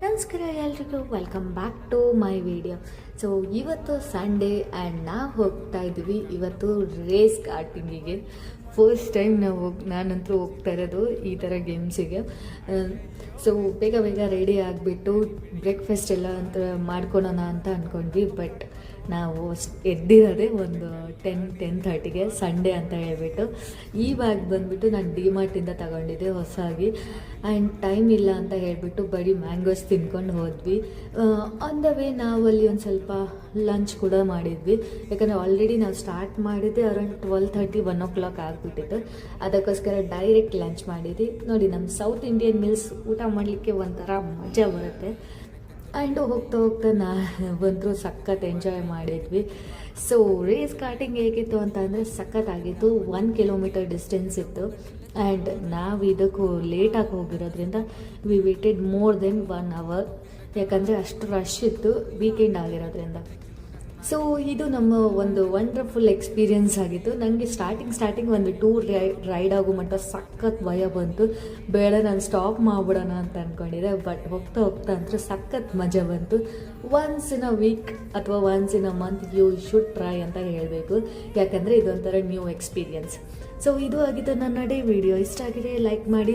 ನಮಸ್ಕಾರ ಎಲ್ರಿಗೂ, welcome back to my video. So ಇವತ್ತು ಸಂಡೇ ಆ್ಯಂಡ್ ನಾವು ಹೋಗ್ತಾ ಇದ್ವಿ ಇವತ್ತು ರೇಸ್ ಕಾರ್ಟಿಂಗಿಗೆ. ಫಸ್ಟ್ ಟೈಮ್ ನಾನಂತೂ ಹೋಗ್ತಾ ಇರೋದು ಈ ಥರ ಗೇಮ್ಸಿಗೆ. ಸೊ ಬೇಗ ರೆಡಿ ಆಗಿಬಿಟ್ಟು ಬ್ರೇಕ್ಫಾಸ್ಟ್ ಎಲ್ಲ ಅಂತ ಮಾಡ್ಕೊಳೋಣ ಅಂತ ಅಂದ್ಕೊಂಡ್ವಿ. ಬಟ್ ನಾವು ಎದ್ದಿರೋದೆ ಒಂದು 10:30ಗೆ, ಸಂಡೇ ಅಂತ ಹೇಳ್ಬಿಟ್ಟು. ಈ ಬ್ಯಾಗ್ ಬಂದುಬಿಟ್ಟು ನಾನು ಡಿಮಾರ್ಟಿಂದ ತಗೊಂಡಿದ್ದೆ ಹೊಸದಾಗಿ. ಆ್ಯಂಡ್ ಟೈಮ್ ಇಲ್ಲ ಅಂತ ಹೇಳ್ಬಿಟ್ಟು ಬರೀ ಮ್ಯಾಂಗೋಸ್ ತಿನ್ಕೊಂಡು ಹೋದ್ವಿ. ಆನ್ ದ ವೇ ನಾವಲ್ಲಿ ಒಂದು ಸ್ವಲ್ಪ ಲಂಚ್ ಕೂಡ ಮಾಡಿದ್ವಿ. ಯಾಕಂದರೆ ಆಲ್ರೆಡಿ ನಾವು ಸ್ಟಾರ್ಟ್ ಮಾಡಿದ್ದೆ ಅರೌಂಡ್ 12:30, 1 ಆಗಿಬಿಟ್ಟಿತ್ತು. ಅದಕ್ಕೋಸ್ಕರ ಡೈರೆಕ್ಟ್ ಲಂಚ್ ಮಾಡಿದ್ವಿ. ನೋಡಿ, ನಮ್ಮ ಸೌತ್ ಇಂಡಿಯನ್ ಮೀಲ್ಸ್ ಊಟ ಮಾಡಲಿಕ್ಕೆ ಒಂಥರ ಮಜಾ ಬರುತ್ತೆ. ಆ್ಯಂಡ್ ಹೋಗ್ತಾ ನಾವಂತರೂ ಸಖತ್ ಎಂಜಾಯ್ ಮಾಡಿದ್ವಿ. ಸೊ ರೇಸ್ ಕಾರ್ಟಿಂಗ್ ಹೇಗಿತ್ತು ಅಂತ ಅಂದರೆ ಸಖತ್ತಾಗಿತ್ತು. 1 ಕಿಲೋಮೀಟರ್ ಡಿಸ್ಟೆನ್ಸ್ ಇತ್ತು. ಆ್ಯಂಡ್ ನಾವು ಇದಕ್ಕೂ ಲೇಟಾಗಿ ಹೋಗಿರೋದ್ರಿಂದ we waited more than 1 hour. ಯಾಕಂದರೆ ಅಷ್ಟು ರಶ್ ಇತ್ತು, ವೀಕೆಂಡ್ ಆಗಿರೋದ್ರಿಂದ. ಸೊ ಇದು ನಮ್ಮ ಒಂದು ವಂಡರ್ಫುಲ್ ಎಕ್ಸ್ಪೀರಿಯನ್ಸ್ ಆಗಿತ್ತು. ನನಗೆ ಸ್ಟಾರ್ಟಿಂಗ್ ಒಂದು ಟೂರ್ ರೈಡ್ ಆಗೋ ಮಟ್ಟ ಸಖತ್ ಭಯ ಬಂತು. ಬೇಡ, ನಾನು ಸ್ಟಾಪ್ ಮಾಡಿಬಿಡೋಣ ಅಂತ ಅಂದ್ಕೊಂಡಿದ್ದೆ. ಬಟ್ ಹೋಗ್ತಾ ಅಂದರೆ ಸಖತ್ ಮಜಾ ಬಂತು. ಒನ್ಸ್ ಇನ್ ಅ ವೀಕ್ ಅಥವಾ once in a month you should try ಅಂತ ಹೇಳಬೇಕು. ಯಾಕಂದರೆ ಇದೊಂಥರ ನ್ಯೂ ಎಕ್ಸ್ಪೀರಿಯನ್ಸ್. ಸೊ ಇದು ಆಗಿತ್ತು ನನ್ನ ಡೇ ವಿಡಿಯೋ. ಇಷ್ಟ ಆಗಿದೆ ಲೈಕ್ ಮಾಡಿ,